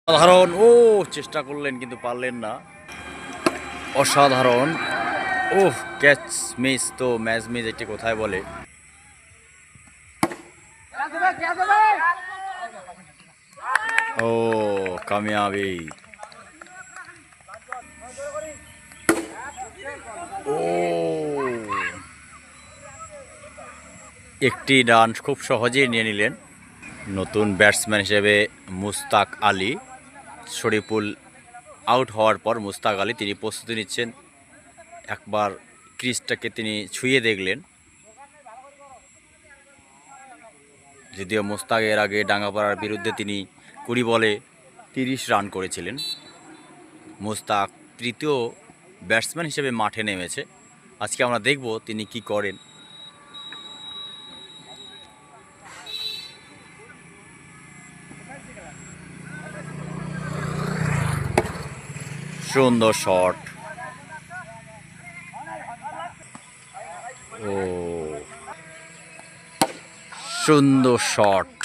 অসাধারণ, ও চেষ্টা করলেন কিন্তু পারলেন না। অসাধারণ, ও ক্যাচ মিস, তো ম্যাচ মিস এটি কোথায় বলে। ও কামিয়াবি, ও একটি রান খুব সহজেই নিয়ে নিলেন নতুন ব্যাটসম্যান হিসেবে মুস্তাক আলী। শরীফুল আউট হওয়ার পর মুস্তাক আলী তিনি প্রস্তুতি নিচ্ছেন, একবার ক্রিজটাকে তিনি ছুঁয়ে দেখলেন। যদিও মুস্তাক এর আগে ডাঙ্গাপাড়ার বিরুদ্ধে তিনি 20 বলে 30 রান করেছিলেন। মুস্তাক তৃতীয় ব্যাটসম্যান হিসেবে মাঠে নেমেছে। আজকে আমরা দেখব তিনি কি করেন। সুন্দর শট, ও সুন্দর শট।